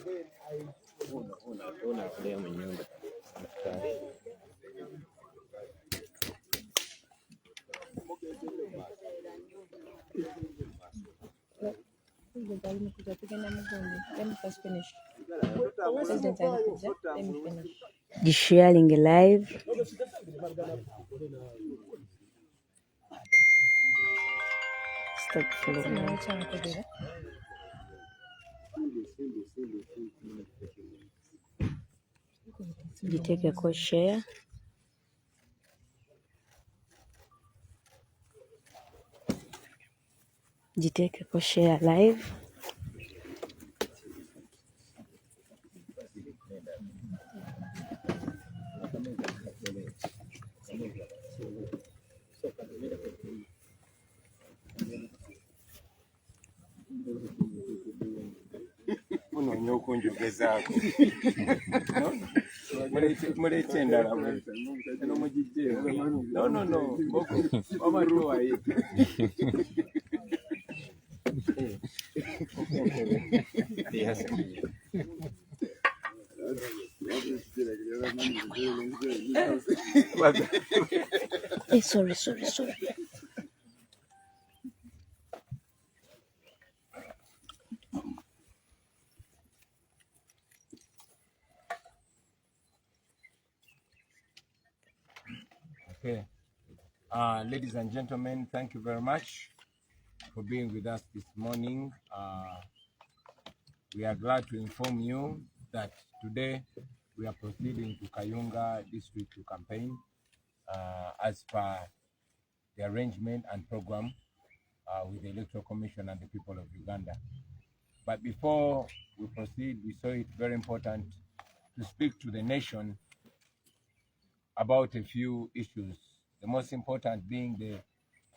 Let me first finish. President, let me finish. The sharing live. Stop following. Jiteke ko share. Jiteke ko share live. Hey, sorry. Okay. Ladies and gentlemen, thank you very much for being with us this morning. We are glad to inform you that today we are proceeding to Kayunga district to campaign as per the arrangement and program with the Electoral Commission and the people of Uganda. But before we proceed, we saw it very important to speak to the nation about a few issues, the most important being the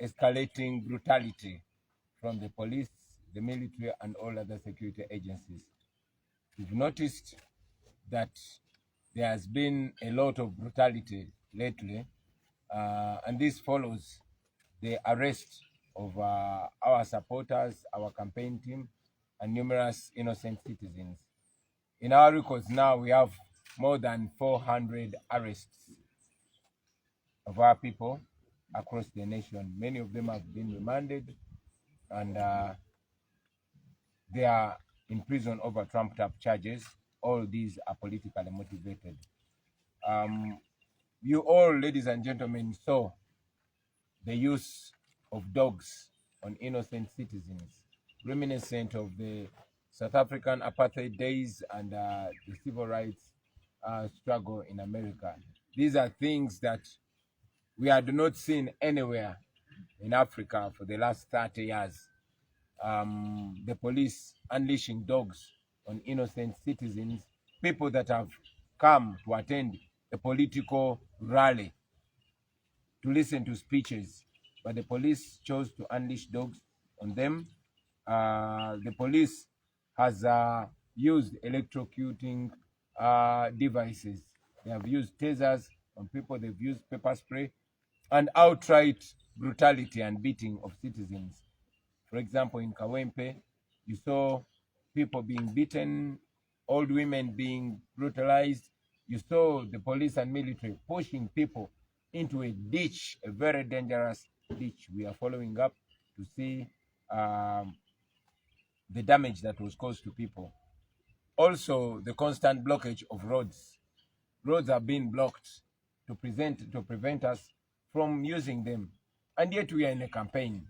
escalating brutality from the police, the military, and all other security agencies. We've noticed that there has been a lot of brutality lately, and this follows the arrest of our supporters, our campaign team, and numerous innocent citizens. In our records now, we have more than 400 arrests of our people across the nation. Many of them have been remanded, and they are in prison over trumped-up charges. All these are politically motivated. You all, ladies and gentlemen, saw the use of dogs on innocent citizens, reminiscent of the South African apartheid days and the civil rights struggle in America. These are things that we had not seen anywhere in Africa for the last 30 years. The police unleashing dogs on innocent citizens, people that have come to attend a political rally to listen to speeches, but the police chose to unleash dogs on them. The police has used electrocuting devices. They have used tasers on people, they've used pepper spray, and outright brutality and beating of citizens. For example, in Kawempe, you saw people being beaten, old women being brutalized. You saw the police and military pushing people into a ditch, a very dangerous ditch. We are following up to see the damage that was caused to people. Also, the constant blockage of roads. Roads are being blocked to prevent us from using them. And yet we are in a campaign.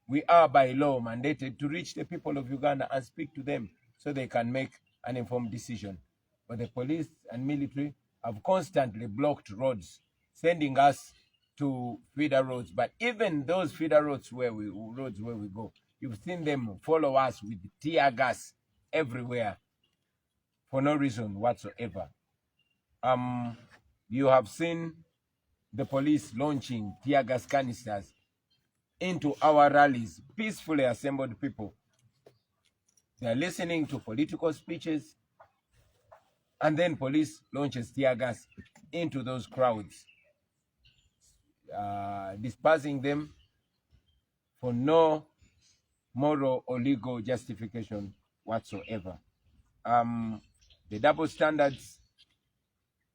We are by law mandated to reach the people of Uganda and speak to them so they can make an informed decision. But the police and military have constantly blocked roads, sending us to feeder roads. But even those feeder roads where we go, you've seen them follow us with tear gas everywhere for no reason whatsoever. You have seen the police launching tear gas canisters into our rallies, peacefully assembled people. They are listening to political speeches, and then police launches tear gas into those crowds, dispersing them for no moral or legal justification whatsoever. the double standards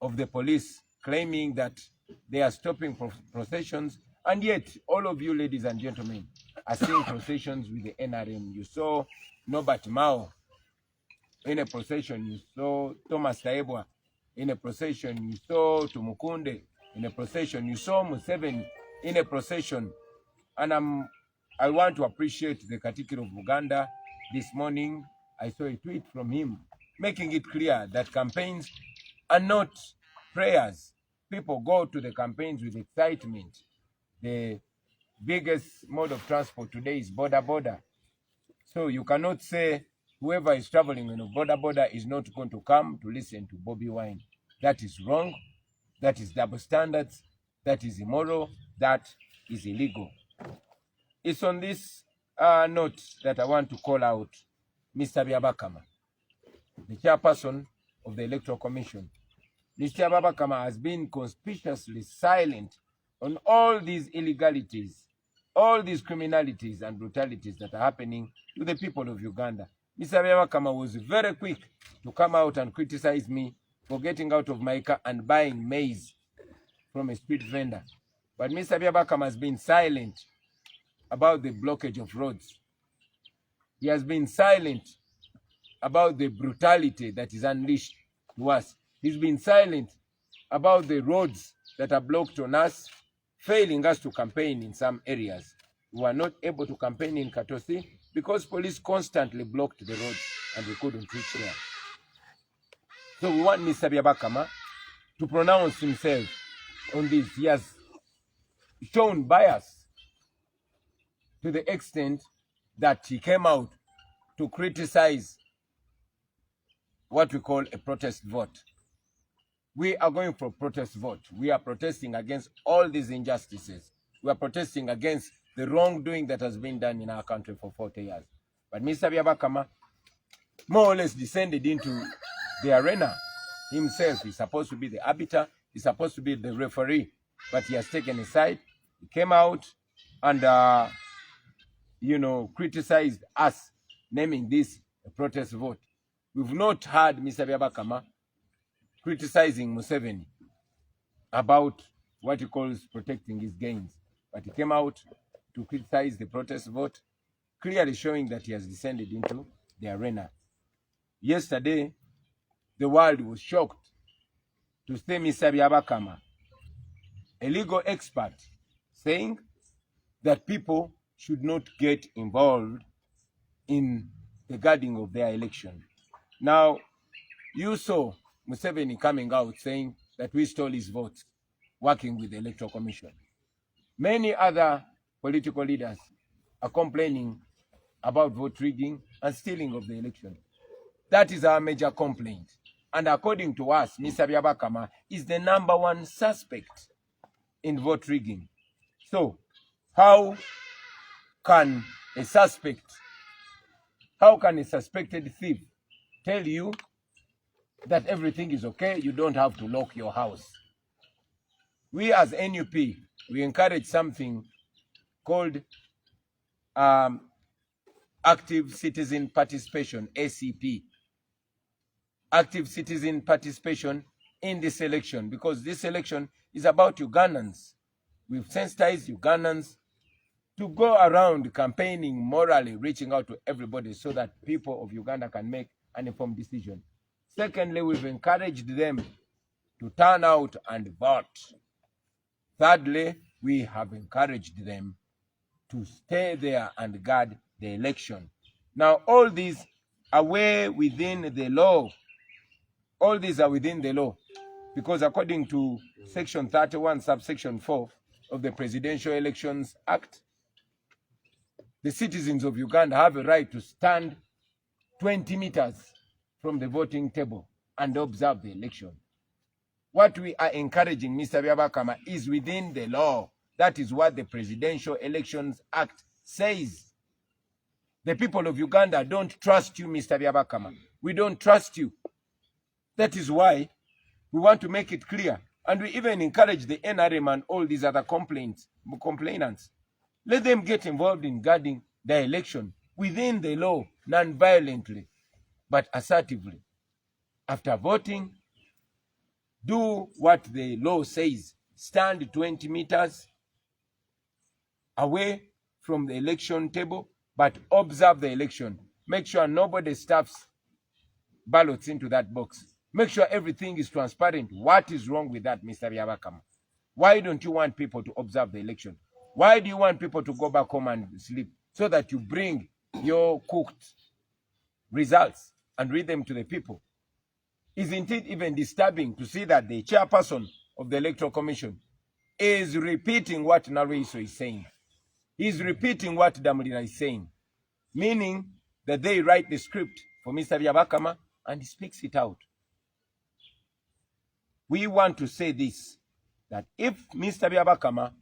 of the police, claiming that they are stopping processions, and yet all of you, ladies and gentlemen, are seeing processions with the NRM. You saw Norbert Mao in a procession. You saw Thomas Taebwa in a procession. You saw Tumukunde in a procession. You saw Museveni in a procession. And I want to appreciate the Katikiro of Uganda. This morning, I saw a tweet from him making it clear that campaigns are not prayers. People go to the campaigns with excitement. The biggest mode of transport today is border. So you cannot say whoever is traveling on a border is not going to come to listen to Bobby Wine. That is wrong. That is double standards. That is immoral. That is illegal. It's on this note that I want to call out Mr. Byabakama, the chairperson of the Electoral Commission. Mr. Byabakama has been conspicuously silent on all these illegalities, all these criminalities and brutalities that are happening to the people of Uganda. Mr. Byabakama was very quick to come out and criticize me for getting out of my car and buying maize from a street vendor. But Mr. Byabakama has been silent about the blockage of roads. He has been silent about the brutality that is unleashed to us. He's been silent about the roads that are blocked on us, failing us to campaign in some areas. We were not able to campaign in Katosi because police constantly blocked the roads and we couldn't reach there. So we want Mr. Byabakama to pronounce himself on this. He has shown bias to the extent that he came out to criticize what we call a protest vote. We are going for a protest vote. We are protesting against all these injustices. We are protesting against the wrongdoing that has been done in our country for 40 years. But Mr. Byabakama more or less descended into the arena himself. He's supposed to be the arbiter. He's supposed to be the referee. But he has taken a side. He came out and criticized us, naming this a protest vote. We've not heard Mr. Byabakama criticizing Museveni about what he calls protecting his gains. But he came out to criticize the protest vote, clearly showing that he has descended into the arena. Yesterday, the world was shocked to see Mr. Byabakama, a legal expert, saying that people should not get involved in the guarding of their election. Now, you saw Museveni coming out saying that we stole his votes, working with the Electoral Commission. Many other political leaders are complaining about vote rigging and stealing of the election. That is our major complaint. And according to us, Mr. Byabakama is the #1 suspect in vote rigging. So, how can a suspected thief tell you that everything is okay? You don't have to lock your house. We as NUP, we encourage something called active citizen participation, ACP. Active citizen participation in this election, because this election is about Ugandans. We've sensitized Ugandans to go around campaigning morally, reaching out to everybody so that people of Uganda can make an informed decision. Secondly, we've encouraged them to turn out and vote. Thirdly, we have encouraged them to stay there and guard the election. Now, all these are within the law. All these are within the law, because according to Section 31, subsection 4 of the Presidential Elections Act, the citizens of Uganda have a right to stand 20 meters from the voting table and observe the election. What we are encouraging, Mr. Byabakama, is within the law. That is what the Presidential Elections Act says. The people of Uganda don't trust you, Mr. Byabakama. We don't trust you. That is why we want to make it clear. And we even encourage the NRM and all these other complainants. Let them get involved in guarding the election within the law, non-violently. but assertively. After voting, do what the law says. Stand 20 meters away from the election table, but observe the election. Make sure nobody stuffs ballots into that box. Make sure everything is transparent. What is wrong with that, Mr. Byabakama? Why don't you want people to observe the election? Why do you want people to go back home and sleep so that you bring your cooked results and read them to the people? Isn't it even disturbing to see that the chairperson of the Electoral Commission is repeating what Naruiso is saying? He's repeating what Damulira is saying, meaning that they write the script for Mr. Byabakama and he speaks it out. We want to say this, that if Mr. Byabakama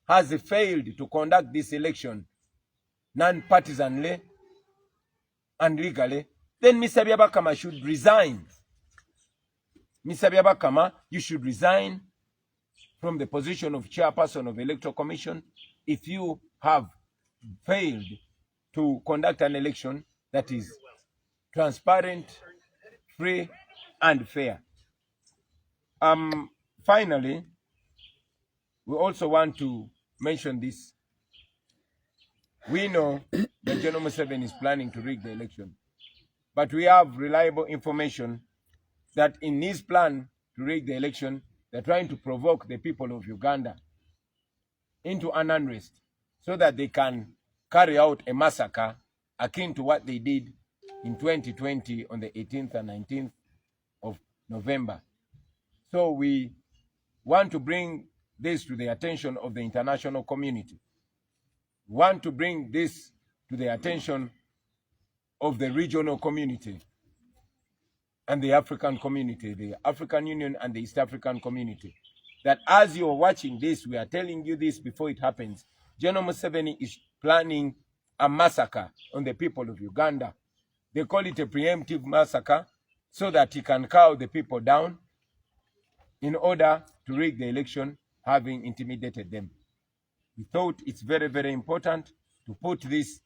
has failed to conduct this election non-partisanly and legally, then Mr. Byabakama should resign. Mr. Byabakama, you should resign from the position of chairperson of Electoral Commission if you have failed to conduct an election that is transparent, free, and fair. Finally, we also want to mention this. We know that General Museveni is planning to rig the election, but we have reliable information that in his plan to rig the election, they're trying to provoke the people of Uganda into an unrest so that they can carry out a massacre akin to what they did in 2020 on the 18th and 19th of November. So we want to bring this to the attention of the international community. We want to bring this to the attention of the regional community and the African community, the African Union and the East African community, that as you are watching this, we are telling you this before it happens. General Museveni is planning a massacre on the people of Uganda. They call it a preemptive massacre so that he can cow the people down in order to rig the election, having intimidated them. We thought it's very, very important to put this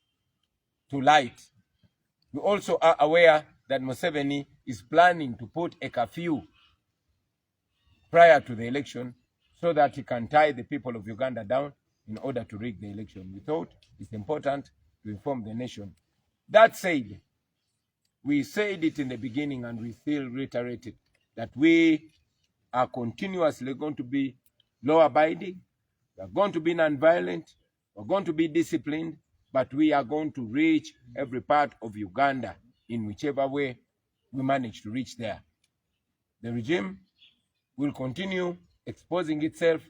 to light. We also are aware that Museveni is planning to put a curfew prior to the election so that he can tie the people of Uganda down in order to rig the election. We thought it's important to inform the nation. That said, we said it in the beginning and we still reiterate it, that we are continuously going to be law-abiding, we are going to be non-violent, we are going to be disciplined, but we are going to reach every part of Uganda in whichever way we manage to reach there. The regime will continue exposing itself.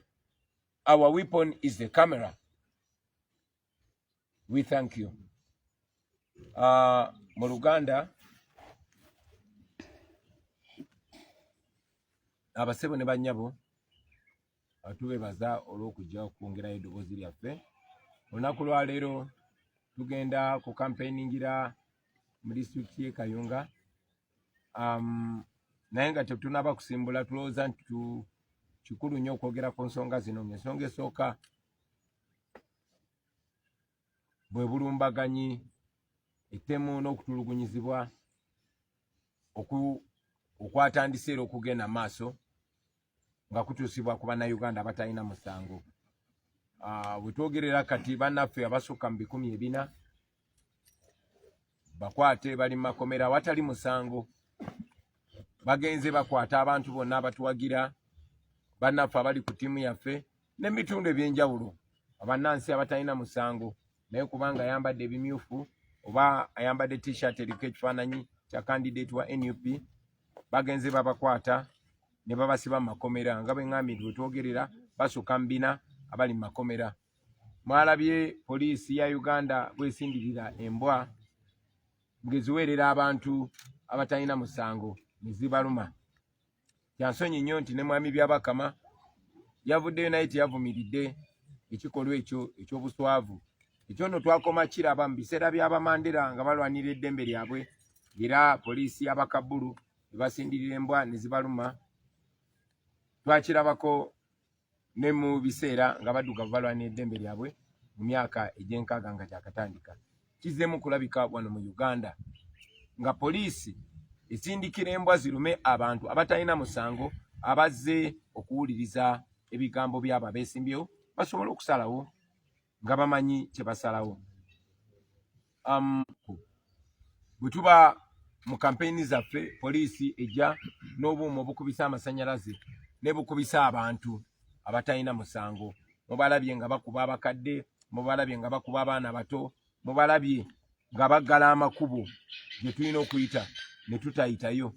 Our weapon is the camera. We thank you. Mu Luganda, abasebo ne banyabo tubebaza olw'okujja okwongerayo eddoboozi lyaffe. Olunaku lwa leero tugenda ku campaigningira mu disitulikiti y'e Kayunga. Naye nga tetunaba kusimbula, tulowooza nti kikulu nnyo okwogera ku nsonga zino. Ensonga esooka bwe bulumbaganyi, ettemu n'okutulugunyizibwa okwatandise era okugenda maaso nga kutuusibwa ku bannayuganda abatalina musango. Bwe twogerera kati bannaffe abasukka mu 400 bakwate bali mu makomera awatali musango. Bagenze bakwata abantu bonna abatuwagira, bannaffe abali ku ttiimu yaffe n'ebitundu ebyenjawulo, abannansi abatalina musango naye kubanga ayambadde ebimyufu oba ayambadde t-shirt eriko ekifaananyi kya candidate wa NUP, bagenze babakwata ne babasiba mu makomera. Nga bwe ŋŋambye nti bwe twogerera basukka mu 4 abali mu makomera. Mwalabye poliisi ya Uganda bwesindirira embwa ngeziweerera abantu abatalina musango ne zibaluma. Kyansonyi nnyo nti ne mwami Byabakama yavuddeyo naye teyavumiridde ekikolwa ekyo eky'obuswavu. Ekyo nno twakoma kiraba mu biseera by'Abamandera nga balwanira eddembe lyabwe, era poliisi y'Abakabbulu ne basindirira embwa ne zibaluma. Twakirabako ne mu biseera nga baddugavu balwanira eddembe lyabwe mu myaka egy'enkaaga nga gyakatandika. Kizzeemu kulabika wano mu Uganda. nga poliisi esindikira embwa zirume abantu abatalina musango abazze okuwuliriza ebigambo by'abo abeesimbyewo basobola okusalawo nga bamanyi kye basalawo. Bwe tuba mu kampeyini zaffe poliisi ejja n'obuuma obukubisa amasanyalaze ne bukubisa abantu abatalina musango. Mubalabye nga bakuba abakadde, mubalabye nga bakuba abaana bato, mubalabye nga baggala amakubo gye tulina okuyita ne tutayitayo.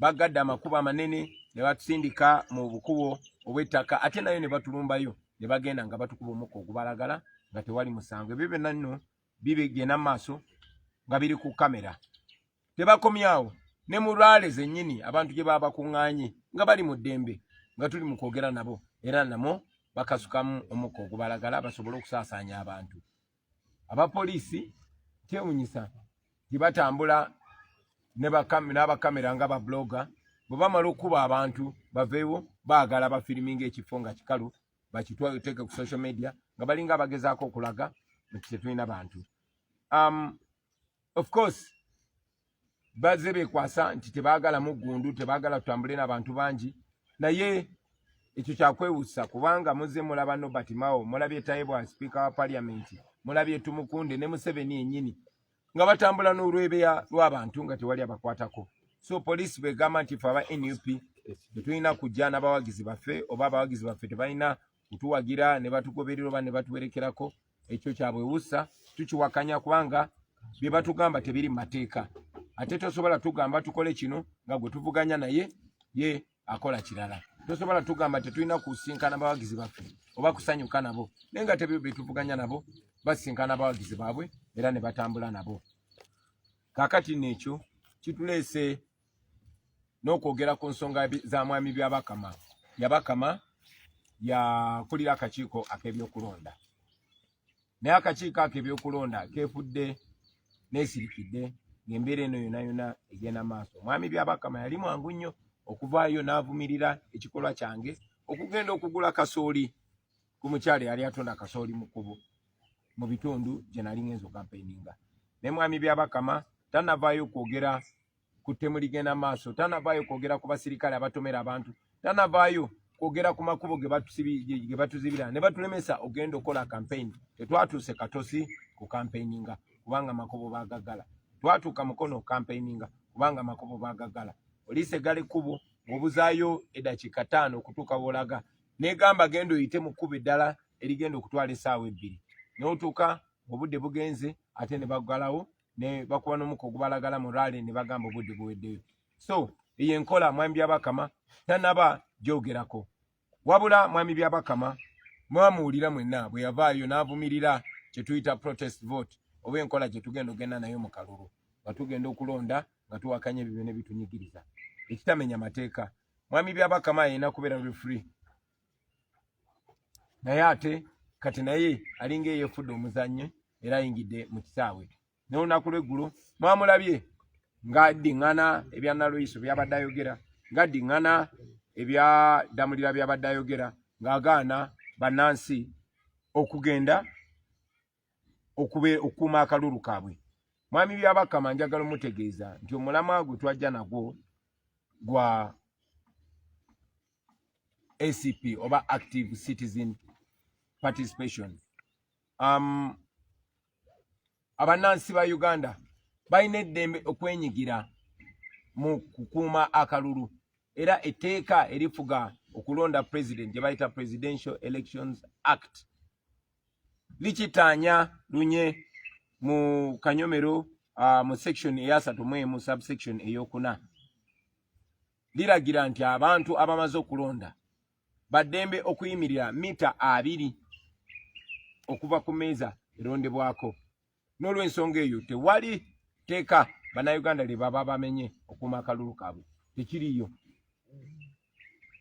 Baggadde amakubo amanene ne batusindika mu bukubo obw'ettaka ate nayo ne batulumbayo ne bagenda nga batukuba omukka ogubalagala nga tewali musango. Ebyo byonna nno bibigenda mu maaso nga biri ku kamera. Tebakomyawo ne mu lwale zennyini abantu gye baba bakuŋŋaanye nga bali mu ddembe nga tuli mu kwogera nabo era namo bakasukamu omukka ogubalagala basobole okusaasaanya abantu. Abapoliisi kyewunyisa gye batambula n'abakamera nga babloga bwe bamala okuba abantu baveewo baagala bafiriminga ekifo nga kikalu bakiteeke ku social media nga balinga abagezaako okulaga nti tetulina bantu. Of course bazze beekwasa nti tebaagala muggundu, tebaagala tutambule n'abantu bangi, naye ekyo kyakwewusa kubanga muzze mulaba Nobert Mao, mulabye Taibwa Speaker wa Parliament, mulabye Tumukunde ne Museveni yennyini nga batambula n'olwebeya lw'abantu nga tewali abakwatako. So poliisi begamba nti fe aba NUP tetulina kujja n'abawagizi baffe oba abawagizi baffe tebalina kutuwagira ne batugoberera oba ne batuwerekerako, ekyo kyabwewusa tukiwakanya kubanga bye batugamba tebiri mu mateeka. Ate tosobola tugamba tukole kino nga gwe tuvuganya naye ye akola kirala. Tosobola tugamba tetulina kusinkana abawagizi baffe oba kusanyuka nabo naye nga tebyo bye tuvuganya nabo basinkana abawagizi baabwe era ne batambula nabo. Kaakati n'ekyo kituleese n'okwogera ku nsonga za mwami byabakama. Yabakama yakulira akakiiko ak'ebyokulonda, naye akakiiko ak'ebyokulonda keefudde neesirikidde ng'embeera eno yonna yonna egenda maaso. Mwami byabakama yali mwangu nnyo okuvaayo n'avumirira ekikolwa kyange okugenda okugula kasooli ku mukyala yali atonda kasooli mu kkubo mu bitundu gye nali ngenza okampeyinga. Ne mwami byabakama tanavaayo kwogera ku ttemu ligenda maaso, tanavaayo kwogera ku basirikale abatomera abantu, tanavaayo kwogera ku makubo ge batuzibira ne batulemesa ogenda okola kampeyini. Tetwatuuse katosi ku kampeyininga kubanga makubo bagagala, twatuuka mukono kampeyininga kubanga makubo bagagala. Oliise gale kubo ng'obuzaayo eddakiika 5 okutuuka w'olaga negamba genda oyite mu kkubo eddala erigenda okutwala essaawa 2 n'otuuka obudde bugenze ate ne bagalawo ne bakuba n'omukka ogubalagala mu lwale ne bagamba obudde buweddeyo. So eyo enkola mwami byabakama tanaba gyogerako, wabula mwami byabakama mwamuwulira mwenna bwe yavaayo n'avumirira kye tuyita protest vote oba enkola gye tugenda ogenda nayo mu kalulu nga tugenda okulonda nga tuwakanya ebyo ne bitunyigiriza ekitamenya mateeka. Mwami byabakama yalina kubeera referee, naye ate kati naye alinga eyeefudde omuzannyo era ayingidde mu kisaawe. N'olunaku lw'eggulo mwamulabye ng'addiŋŋana ebya Nalweyiso byabadde ayogera, ng'addiŋŋana ebya Damulira byabadde ayogera, ng'agaana bannansi okugenda okukuuma akalulu kaabwe. Mwami byabakama njagala omutegeeza nti omulamwa gwe twajja nagwo gwa ACP oba Active Citizen Participation. Abannansi ba Uganda balina eddembe okwenyigira mu kukuuma akalulu era etteeka erifuga okulonda president gye bayita Presidential Elections Act likitaanya lunye mu kanyomero mu section eya 3 subsection ey'okuna liragira nti abantu abamaze okulonda baddembe okuyimirira mita 2 okuva ku meeza erondebwako. N'olw'ensonga eyo tewali teeka bannayuganda lye baba bamenye okuuma akalulu kaabwe, tekiriyo.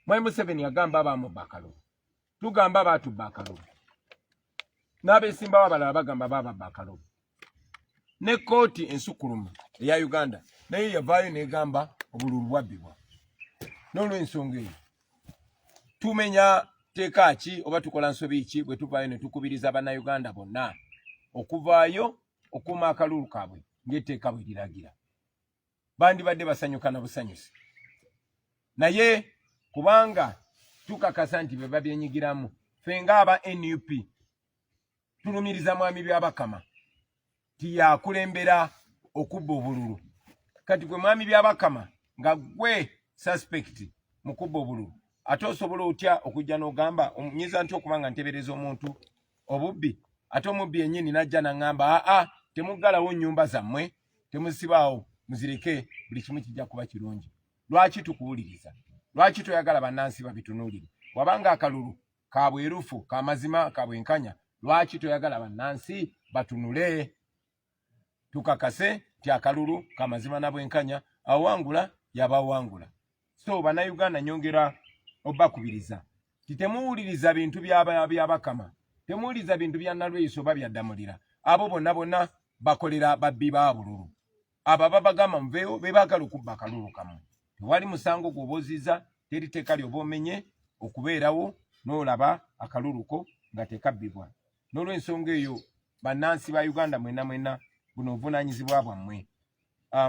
Mwami Museveni yagamba abamubba akalulu, tugamba baatubba akalulu, n'abeesimbawo abalala bagamba bababba akalulu. Ne kkooti ensukulumu eya Uganda naye yavaayo n'egamba obululu bwabbibwa. N'olw'ensonga eyo tumenya teeka ki oba tukola nsobi ki bwe tuvaayo ne tukubiriza bannayuganda bonna okuvaayo okuuma akalulu kaabwe ng'etteeka bwe liragira. Bandibadde basanyuka na busanyusi. Naye kubanga tukakasa nti be babyenyigiramu, ffe ng'aba NUP tulumiriza mwami Byabakama tiyakulembera okubba obululu. Kati gwe mwami Byabakama nga gwe suspect mu kubba obululu, ate osobola otya okujja n'ogamba omunyiza nti okubanga ntebereza omuntu obubbi, ate omubbi yennyini n'ajja n'aŋŋamba temuggalawo nnyumba zammwe, temusibaawo, muzireke, buli kimu kijja kuba kirungi. Lwaki tukuwuliriza? Lwaki toyagala bannansi babitunuulire? Wabanga akalulu ka bwerufu, ka mazima, ka bwenkanya, lwaki toyagala bannansi batunule? Tukakase nti akalulu ka mazima na bwenkanya, awangula yabawangula. So bannayuganda nyongera obbakubiriza temuwuliriza bintu Byabakama, temuwuliriza bintu bya Nalweyiso oba byaddamulira. Abo bonna bakolera babbi ba bululu. Abo babagamba muveewo be baagala okubba akalulu kamu. Tewali musango gw'oboziza, teri tteeka ly'oba omenye okubeerawo n'olaba akaluluko nga tekabbibwa. N'olw'ensonga eyo bannansi ba Uganda mwena buno obuvunaanyizibwa bwammwe.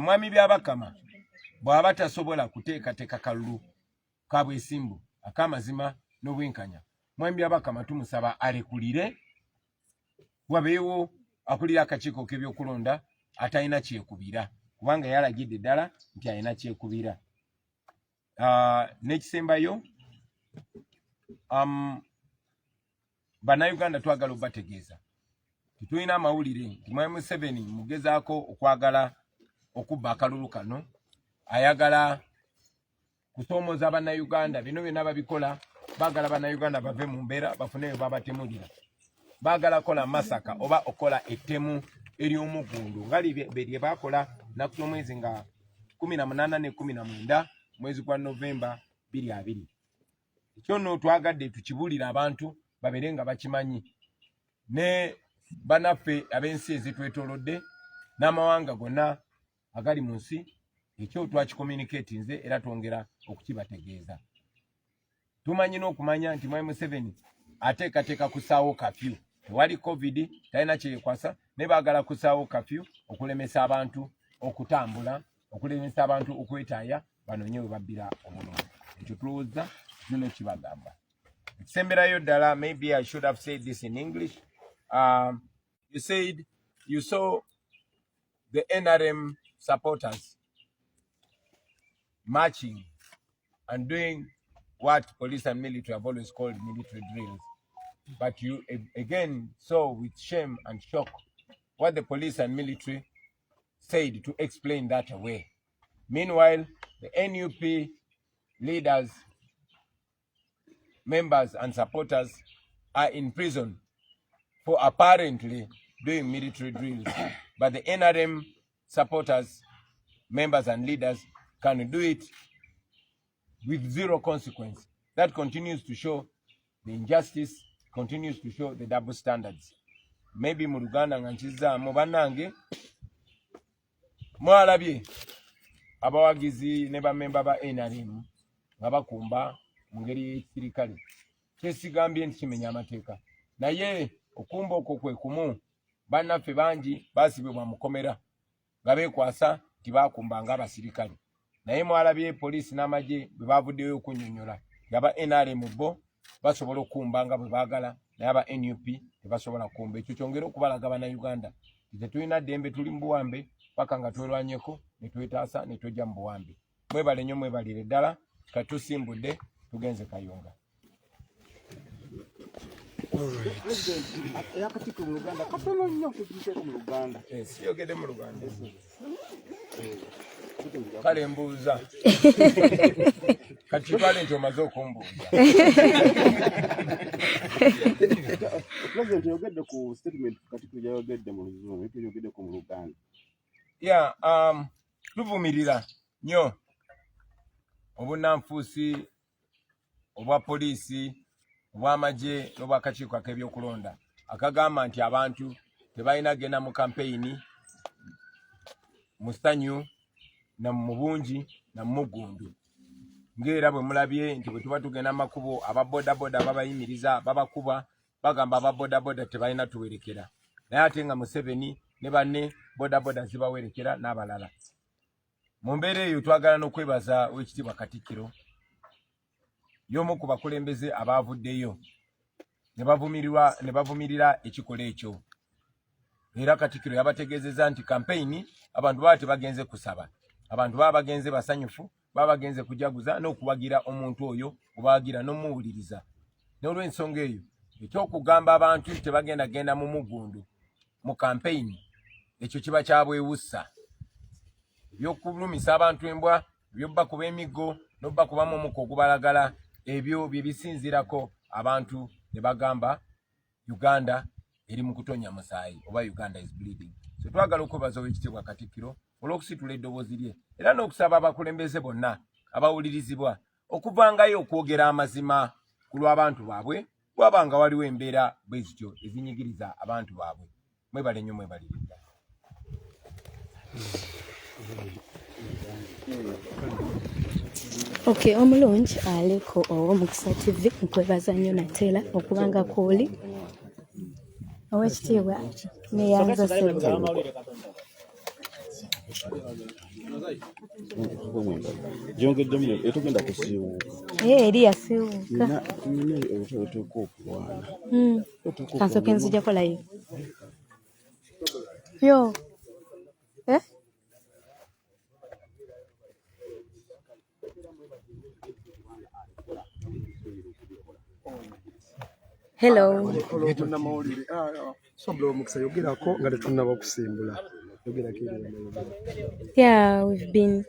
Mwami Byabakama bw'aba tasobola kuteekateeka kalulu ka bwesimbu ak'amazima n'obwenkanya, mwami Byabakama tumusaba alekulire, wabeewo akulira akakiiko k'ebyokulonda atalina kyekubira, kubanga yalagidde ddala nti alina kyekubira. N'ekisembayo, bannayuganda twagala obbategeeza tetulina amawulire nti mwami Museveni mugezaako okwagala okubba akalulu kano, ayagala kusoomooza bannayuganda. Bino byonna babikola baagala bannayuganda bave mu mbeera bafuneyo babatemulira. Baagala kola masaka oba okola ettemu ery'omugundu nga lye baakola nnaku z'omwezi nga 18 ne 19 mwezi gwa Novemba 2020. Ekyo nno twagadde tukibuulira abantu babeere nga bakimanyi, ne bannaffe ab'ensi ezitwetoolodde n'amawanga gonna agali mu nsi. Ekyo twakikomuniketinze era twongera okukibategeeza. Tumanyi n'okumanya nti mwami Museveni ateekateeka kusaawo kafyu. Tewali COVID, talina kyeyekwasa, ne baagala kusaawo kafyu okulemesa abantu okutambula, okulemesa abantu okwetaaya banoonye we babbira omulungu. Ekyo tulowooza nno kibagamba. Ekisemberayo ddala, maybe I should have said this in English. You said you saw the NRM supporters marching and doing what police and military have always called military drills. But you again saw with shame and shock what the police and military said to explain that away. Meanwhile, the NUP leaders, members and supporters are in prison for apparently doing military drills. But the NRM supporters, members and leaders can do it with zero consequence. That continues to show the injustice, continues to show the double standards. Maybe mu Luganda nga nkizaamu bannange mwalabye abawagizi ne bammemba ba NRM nga bakumba mu ngeri y'ekisirikale. Kyesigambye nti kimenya amateeka, naye okumba okwo kwe kumu bannaffe bangi baasibibwa mu kkomera nga beekwasa nti baakumbanga abasirikale. Naye mwalabye poliisi n'amagye bwe baavuddeyo okunnyonnyola ng'aba NRM bo basobola okumba nga bwe baagala, naye aba NUP tebasobola kumba. Ekyo kyongera okubalaga bannayuganda tetulina ddembe, tuli mu buwambe paka nga twerwanyeko ne twetaasa ne tojja mu buwambe. Mwebale nnyo, mwebalire ddala, kati tusimbudde tugenze Kayunga. Yakatiko mu Luganda katono nnyo kugiteeko mu Luganda. Siyogedde mu Luganda. Kale mbuuza kati twale nti omaze okumbuuza. President yogedde ku statement kati kujayogedde mu Luzungu, eko yogedde ku mu Luganda. Yeah, tuvumirira nnyo obunnanfuusi obwa poliisi, obw'amagye n'obwakakiiko ak'ebyokulonda akagamba nti abantu tebalina genda mu kampeyini mu ssanyu na mu bungi na mu muggundu. Ng'era bwe mulabye nti bwe tuba tugenda mu makubo ababodaboda babayimiriza babakuba bagamba ababodaboda tebalina tuwerekera. Naye ate nga Museveni ne banne bodaboda zibawerekera n'abalala. Mu mbeera eyo twagala n'okwebaza Oweekitiibwa Katikkiro y'omu ku bakulembeze abaavuddeyo ne bavumirira ekikola ekyo. Era Katikkiro yabategeezezza nti kampeyini abantu baba tebagenze kusaba, abantu baba bagenze basanyufu, baba bagenze kujaguza n'okuwagira omuntu oyo obawagira n'omuwuliriza. N'olw'ensonga eyo ekyokugamba abantu tebagenda mu muggundu mu kampeyini, ekyo kiba kyabwewussa. Ebyokulumisa abantu embwa, ebyobbakuba emiggo n'obbakubamu omukka ogubalagala, ebyo bye bisinzirako abantu ne bagamba Uganda eri mu kutonya musaayi oba Uganda is bleeding. So twagala okwebaza Oweekitiibwa Katikkiro olw'okusitula eddoboozi lye era n'okusaba abakulembeze bonna abawulirizibwa okuvangayo okwogera amazima ku lw'abantu baabwe bw'abanga waliwo embeera bwe zityo ezinyigiriza abantu baabwe. Mwebale nnyo, mwebalirira. Okay, omulungi aliko ow'Omukisa TV nkwebaza nnyo Natera okubanga kwoli. Oweekitiibwa neyanza Ssejjere. Gyongeddemu etugenda kusiiwuuka. Eri yasiiwuuka. Oteeka okulwana. Kansooke nzijjako live. Yo. Hello. Yeah, we've been.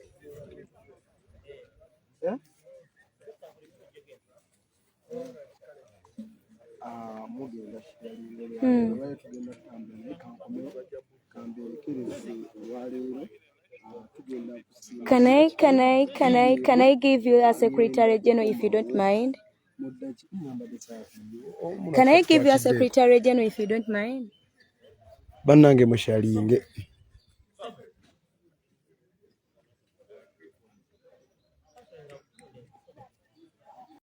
Can I give you a Secretary General if you don't mind? Can I give you a Secretary General if you don't mind? Bannange mushalinge.